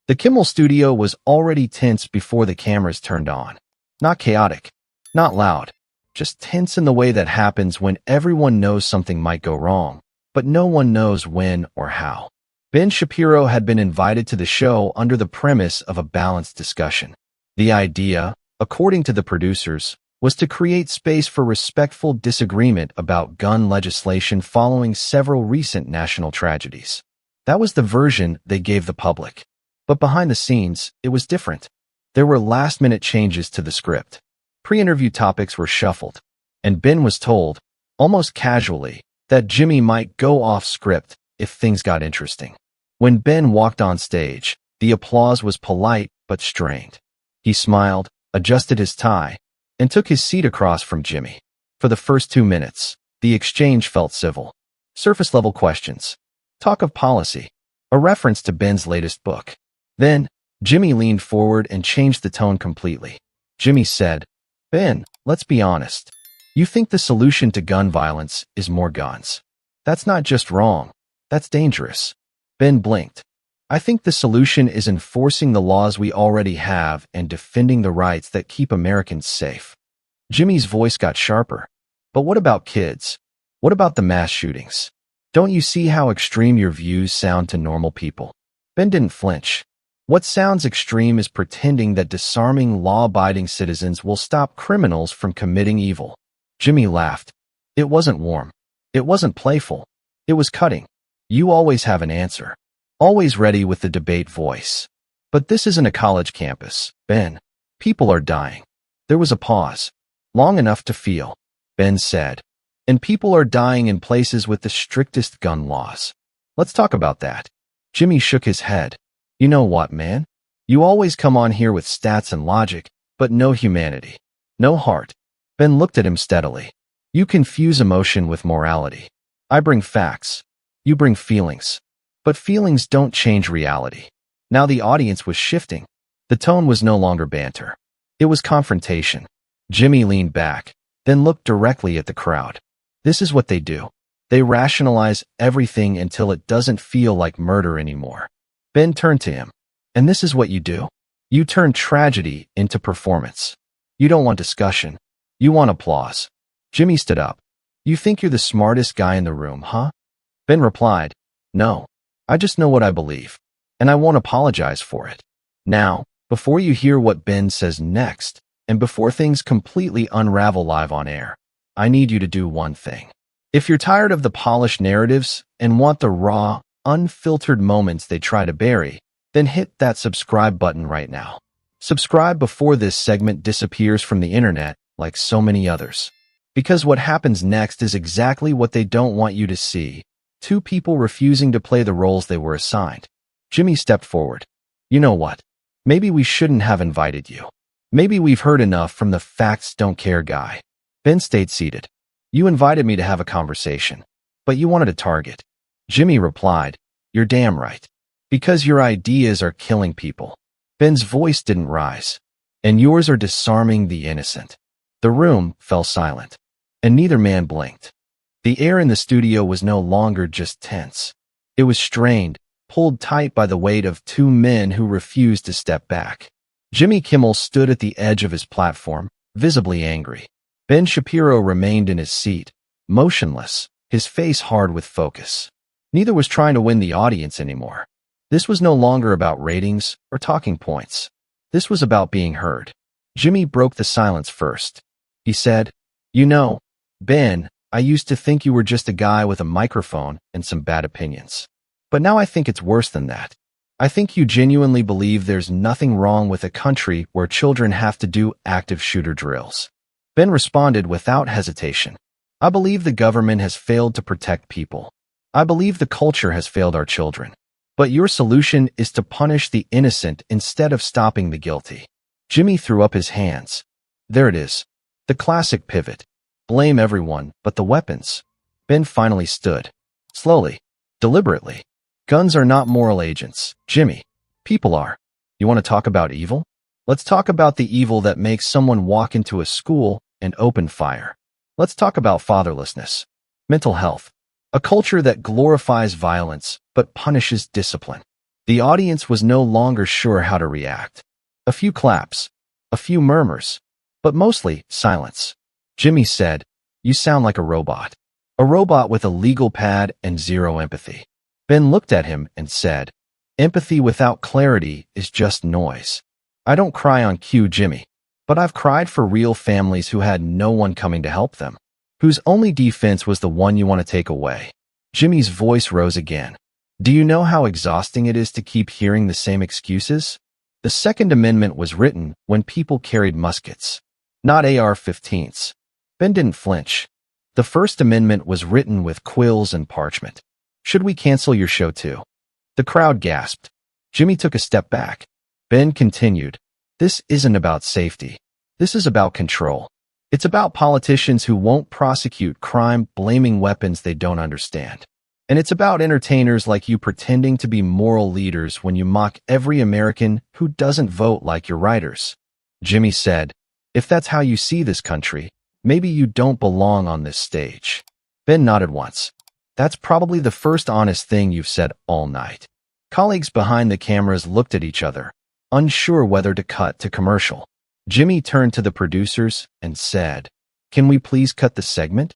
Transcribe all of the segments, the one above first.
The Kimmel studio was already tense before the cameras turned on. Not chaotic, not loud, just tense in the way that happens when everyone knows something might go wrong, but no one knows when or how. Ben Shapiro had been invited to the show under the premise of a balanced discussion. The idea, according to the producers, was to create space for respectful disagreement about gun legislation following several recent national tragedies. That was the version they gave the public. But behind the scenes, it was different. There were last-minute changes to the script. Pre-interview topics were shuffled, and Ben was told, almost casually, that Jimmy might go off script if things got interesting. When Ben walked on stage, the applause was polite but strained. He smiled, adjusted his tie, and took his seat across from Jimmy. For the first 2 minutes, the exchange felt civil. Surface-level questions. Talk of policy. A reference to Ben's latest book. Then, Jimmy leaned forward and changed the tone completely. Jimmy said, "Ben, let's be honest. You think the solution to gun violence is more guns. That's not just wrong. That's dangerous." Ben blinked. "I think the solution is enforcing the laws we already have and defending the rights that keep Americans safe." Jimmy's voice got sharper. "But what about kids? What about the mass shootings? Don't you see how extreme your views sound to normal people?" Ben didn't flinch. "What sounds extreme is pretending that disarming law-abiding citizens will stop criminals from committing evil." Jimmy laughed. It wasn't warm. It wasn't playful. It was cutting. "You always have an answer. Always ready with the debate voice. But this isn't a college campus, Ben. People are dying." There was a pause. "Long enough to feel," Ben said. "And people are dying in places with the strictest gun laws. Let's talk about that." Jimmy shook his head. "You know what, man? You always come on here with stats and logic, but no humanity. No heart." Ben looked at him steadily. "You confuse emotion with morality. I bring facts. You bring feelings. But feelings don't change reality." Now the audience was shifting. The tone was no longer banter. It was confrontation. Jimmy leaned back, then looked directly at the crowd. This is what they do. They rationalize everything until it doesn't feel like murder anymore. Ben turned to him. "And this is what you do? You turn tragedy into performance. You don't want discussion. You want applause." Jimmy stood up. "You think you're the smartest guy in the room, huh?" Ben replied, "No. I just know what I believe. And I won't apologize for it." Now, before you hear what Ben says next, and before things completely unravel live on air, I need you to do one thing. If you're tired of the polished narratives and want the raw, unfiltered moments they try to bury, then hit that subscribe button right now. Subscribe before this segment disappears from the internet like so many others. Because what happens next is exactly what they don't want you to see. Two people refusing to play the roles they were assigned. Jimmy stepped forward. "You know what? Maybe we shouldn't have invited you. Maybe we've heard enough from the facts don't care guy." Ben stayed seated. "You invited me to have a conversation, but you wanted a target." Jimmy replied, "You're damn right. Because your ideas are killing people." Ben's voice didn't rise. "And yours are disarming the innocent." The room fell silent, and neither man blinked. The air in the studio was no longer just tense. It was strained, pulled tight by the weight of two men who refused to step back. Jimmy Kimmel stood at the edge of his platform, visibly angry. Ben Shapiro remained in his seat, motionless, his face hard with focus. Neither was trying to win the audience anymore. This was no longer about ratings or talking points. This was about being heard. Jimmy broke the silence first. He said, "You know, Ben, I used to think you were just a guy with a microphone and some bad opinions. But now I think it's worse than that. I think you genuinely believe there's nothing wrong with a country where children have to do active shooter drills." Ben responded without hesitation. "I believe the government has failed to protect people. I believe the culture has failed our children. But your solution is to punish the innocent instead of stopping the guilty." Jimmy threw up his hands. There it is. The classic pivot. Blame everyone but the weapons. Ben finally stood. Slowly. Deliberately. "Guns are not moral agents, Jimmy. People are. You want to talk about evil? Let's talk about the evil that makes someone walk into a school and open fire. Let's talk about fatherlessness, mental health, a culture that glorifies violence but punishes discipline. The audience was no longer sure how to react. A few claps, a few murmurs, but mostly silence. Jimmy said, "You sound like a robot. A robot with a legal pad and zero empathy." Ben looked at him and said, "Empathy without clarity is just noise. I don't cry on cue, Jimmy, but I've cried for real families who had no one coming to help them, whose only defense was the one you want to take away." Jimmy's voice rose again. "Do you know how exhausting it is to keep hearing the same excuses? The Second Amendment was written when people carried muskets, not AR-15s. Ben didn't flinch. "The First Amendment was written with quills and parchment. Should we cancel your show too?" The crowd gasped. Jimmy took a step back. Ben continued, "This isn't about safety. This is about control. It's about politicians who won't prosecute crime blaming weapons they don't understand. And it's about entertainers like you pretending to be moral leaders when you mock every American who doesn't vote like your writers." Jimmy said, "If that's how you see this country, maybe you don't belong on this stage." Ben nodded once. "That's probably the first honest thing you've said all night." Colleagues behind the cameras looked at each other, unsure whether to cut to commercial. Jimmy turned to the producers and said, "Can we please cut the segment?"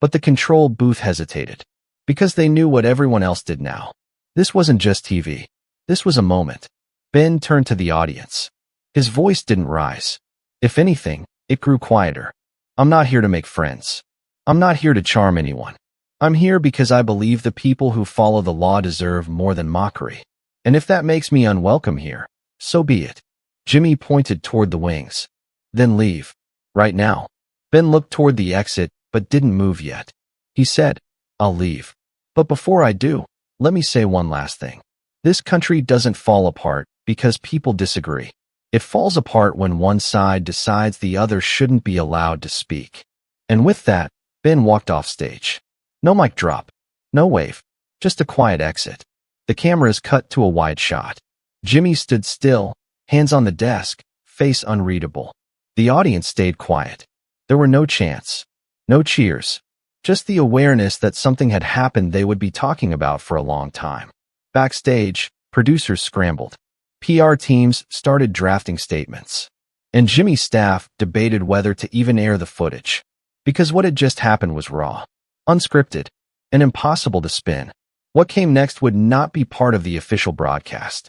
But the control booth hesitated, because they knew what everyone else did now. This wasn't just TV. This was a moment. Ben turned to the audience. His voice didn't rise. If anything, it grew quieter. "I'm not here to make friends. I'm not here to charm anyone. I'm here because I believe the people who follow the law deserve more than mockery. And if that makes me unwelcome here, so be it." Jimmy pointed toward the wings. "Then leave. Right now." Ben looked toward the exit, but didn't move yet. He said, "I'll leave. But before I do, let me say one last thing. This country doesn't fall apart because people disagree. It falls apart when one side decides the other shouldn't be allowed to speak." And with that, Ben walked off stage. No mic drop. No wave. Just a quiet exit. The cameras cut to a wide shot. Jimmy stood still, hands on the desk, face unreadable. The audience stayed quiet. There were no chants, no cheers, just the awareness that something had happened they would be talking about for a long time. Backstage, producers scrambled. PR teams started drafting statements. And Jimmy's staff debated whether to even air the footage. Because what had just happened was raw, unscripted, and impossible to spin. What came next would not be part of the official broadcast,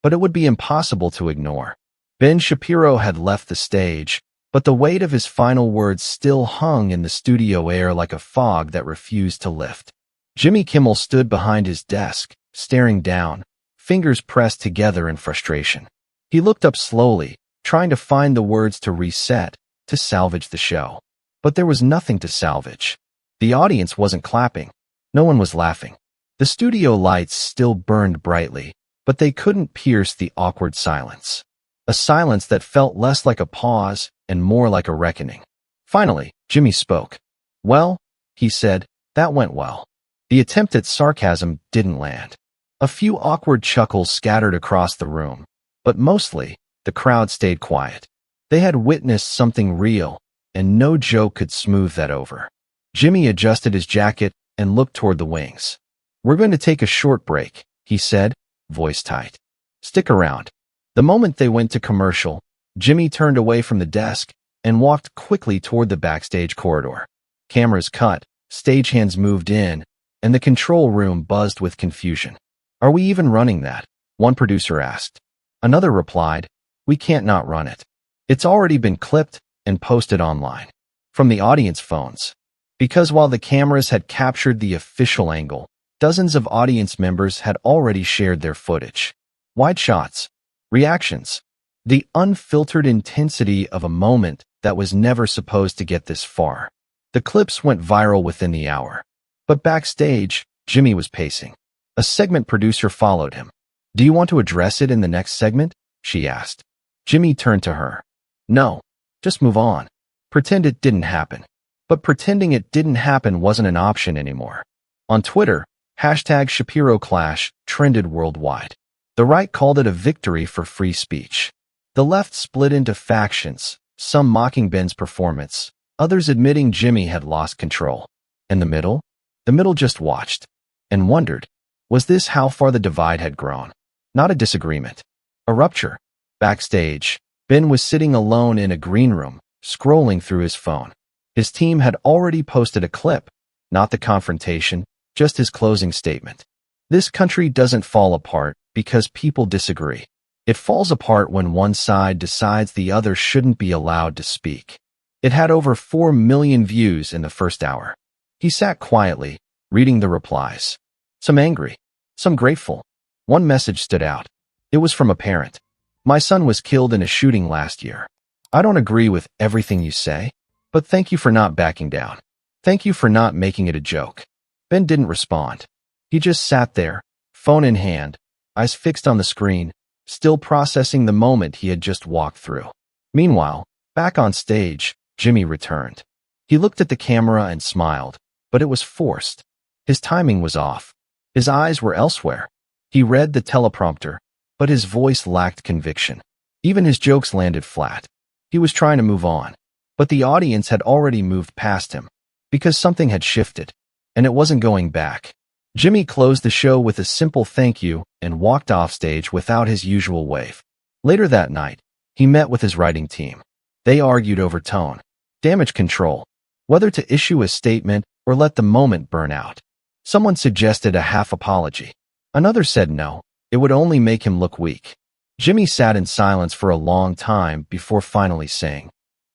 but it would be impossible to ignore. Ben Shapiro had left the stage, but the weight of his final words still hung in the studio air like a fog that refused to lift. Jimmy Kimmel stood behind his desk, staring down, fingers pressed together in frustration. He looked up slowly, trying to find the words to reset, to salvage the show. But there was nothing to salvage. The audience wasn't clapping. No one was laughing. The studio lights still burned brightly, but they couldn't pierce the awkward silence. A silence that felt less like a pause and more like a reckoning. Finally, Jimmy spoke. "Well," he said, "that went well." The attempt at sarcasm didn't land. A few awkward chuckles scattered across the room, but mostly, the crowd stayed quiet. They had witnessed something real, and no joke could smooth that over. Jimmy adjusted his jacket and looked toward the wings. "We're going to take a short break," he said, voice tight. "Stick around." The moment they went to commercial, Jimmy turned away from the desk and walked quickly toward the backstage corridor. Cameras cut, stagehands moved in, and the control room buzzed with confusion. "Are we even running that?" one producer asked. Another replied, "We can't not run it. It's already been clipped and posted online." From the audience phones. Because while the cameras had captured the official angle, dozens of audience members had already shared their footage. Wide shots. Reactions. The unfiltered intensity of a moment that was never supposed to get this far. The clips went viral within the hour. But backstage, Jimmy was pacing. A segment producer followed him. "Do you want to address it in the next segment?" she asked. Jimmy turned to her. "No, just move on. Pretend it didn't happen." But pretending it didn't happen wasn't an option anymore. On Twitter, #ShapiroClash trended worldwide. The right called it a victory for free speech. The left split into factions, some mocking Ben's performance, others admitting Jimmy had lost control. And the middle? The middle just watched and wondered, was this how far the divide had grown? Not a disagreement. A rupture. Backstage, Ben was sitting alone in a green room, scrolling through his phone. His team had already posted a clip, not the confrontation, just his closing statement. This country doesn't fall apart because people disagree. It falls apart when one side decides the other shouldn't be allowed to speak. It had over 4 million views in the first hour. He sat quietly, reading the replies. Some angry, some grateful. One message stood out. It was from a parent. My son was killed in a shooting last year. I don't agree with everything you say, but thank you for not backing down. Thank you for not making it a joke. Ben didn't respond. He just sat there, phone in hand, eyes fixed on the screen, still processing the moment he had just walked through. Meanwhile, back on stage, Jimmy returned. He looked at the camera and smiled, but it was forced. His timing was off. His eyes were elsewhere. He read the teleprompter, but his voice lacked conviction. Even his jokes landed flat. He was trying to move on, but the audience had already moved past him, because something had shifted, and it wasn't going back. Jimmy closed the show with a simple thank you and walked off stage without his usual wave. Later that night, he met with his writing team. They argued over tone, damage control, whether to issue a statement or let the moment burn out. Someone suggested a half apology. Another said no, it would only make him look weak. Jimmy sat in silence for a long time before finally saying,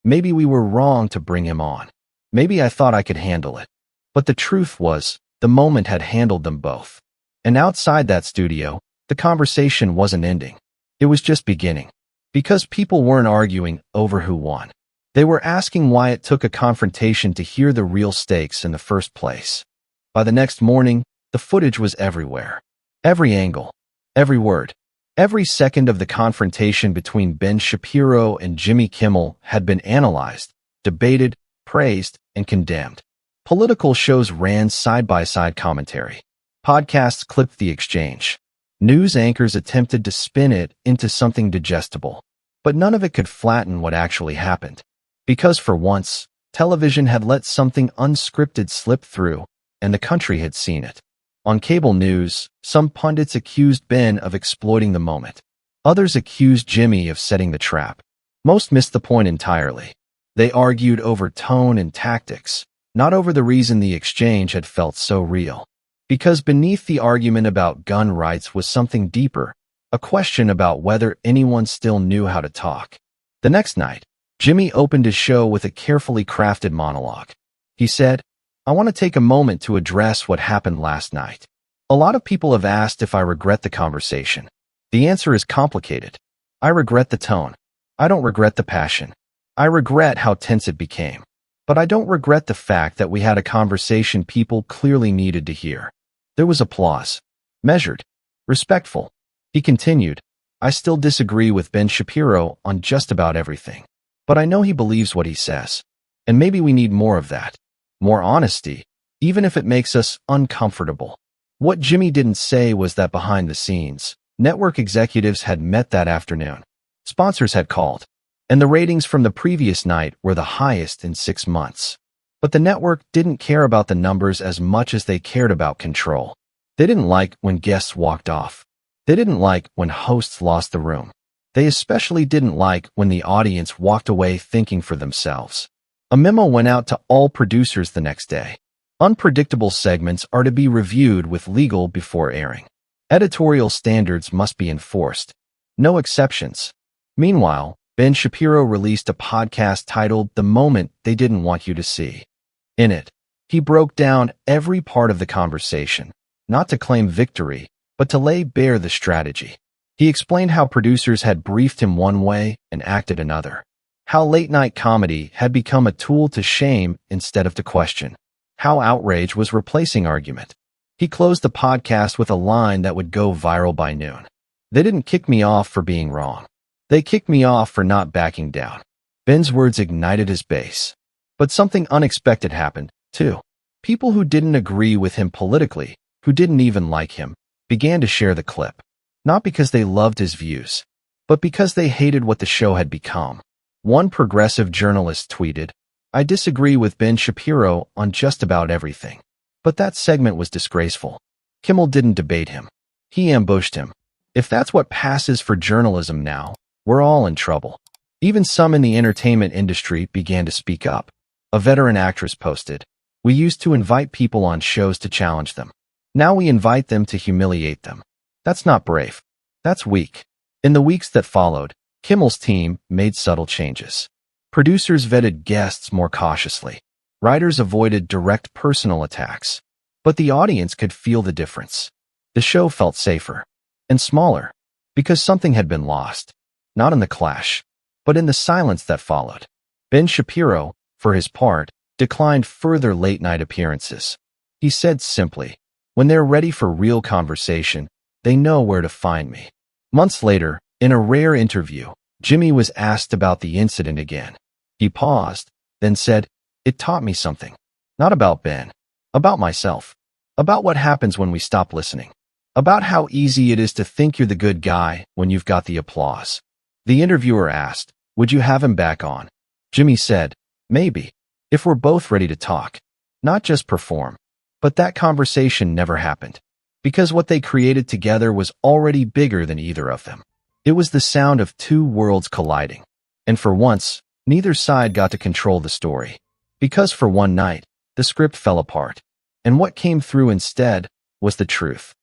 "Maybe we were wrong to bring him on. Maybe I thought I could handle it." But the truth was, the moment had handled them both. And outside that studio, the conversation wasn't ending. It was just beginning. Because people weren't arguing over who won. They were asking why it took a confrontation to hear the real stakes in the first place. By the next morning, the footage was everywhere. Every angle, every word, every second of the confrontation between Ben Shapiro and Jimmy Kimmel had been analyzed, debated, praised, and condemned. Political shows ran side-by-side commentary. Podcasts clipped the exchange. News anchors attempted to spin it into something digestible. But none of it could flatten what actually happened. Because for once, television had let something unscripted slip through, and the country had seen it. On cable news, some pundits accused Ben of exploiting the moment. Others accused Jimmy of setting the trap. Most missed the point entirely. They argued over tone and tactics, not over the reason the exchange had felt so real. Because beneath the argument about gun rights was something deeper, a question about whether anyone still knew how to talk. The next night, Jimmy opened his show with a carefully crafted monologue. He said, "I want to take a moment to address what happened last night. A lot of people have asked if I regret the conversation. The answer is complicated. I regret the tone. I don't regret the passion. I regret how tense it became. But I don't regret the fact that we had a conversation people clearly needed to hear." There was applause. Measured. Respectful. He continued, "I still disagree with Ben Shapiro on just about everything. But I know he believes what he says. And maybe we need more of that. More honesty, even if it makes us uncomfortable." What Jimmy didn't say was that behind the scenes, network executives had met that afternoon. Sponsors had called, and the ratings from the previous night were the highest in 6 months. But the network didn't care about the numbers as much as they cared about control. They didn't like when guests walked off. They didn't like when hosts lost the room. They especially didn't like when the audience walked away thinking for themselves. A memo went out to all producers the next day. Unpredictable segments are to be reviewed with legal before airing. Editorial standards must be enforced. No exceptions. Meanwhile, Ben Shapiro released a podcast titled "The Moment They Didn't Want You to See." In it, he broke down every part of the conversation, not to claim victory, but to lay bare the strategy. He explained how producers had briefed him one way and acted another. How late-night comedy had become a tool to shame instead of to question. How outrage was replacing argument. He closed the podcast with a line that would go viral by noon. "They didn't kick me off for being wrong. They kicked me off for not backing down." Ben's words ignited his base. But something unexpected happened, too. People who didn't agree with him politically, who didn't even like him, began to share the clip. Not because they loved his views, but because they hated what the show had become. One progressive journalist tweeted, "I disagree with Ben Shapiro on just about everything. But that segment was disgraceful. Kimmel didn't debate him. He ambushed him. If that's what passes for journalism now, we're all in trouble. Even some in the entertainment industry began to speak up. A veteran actress posted, "We used to invite people on shows to challenge them. Now we invite them to humiliate them. That's not brave. That's weak." In the weeks that followed, Kimmel's team made subtle changes. Producers vetted guests more cautiously. Writers avoided direct personal attacks. But the audience could feel the difference. The show felt safer and smaller because something had been lost, not in the clash, but in the silence that followed. Ben Shapiro, for his part, declined further late-night appearances. He said simply, "When they're ready for real conversation, they know where to find me." Months later, in a rare interview, Jimmy was asked about the incident again. He paused, then said, "It taught me something. Not about Ben. About myself. About what happens when we stop listening. About how easy it is to think you're the good guy when you've got the applause." The interviewer asked, "Would you have him back on?" Jimmy said, "Maybe. If we're both ready to talk. Not just perform." But that conversation never happened. Because what they created together was already bigger than either of them. It was the sound of two worlds colliding. And for once, neither side got to control the story. Because for one night, the script fell apart. And what came through instead was the truth.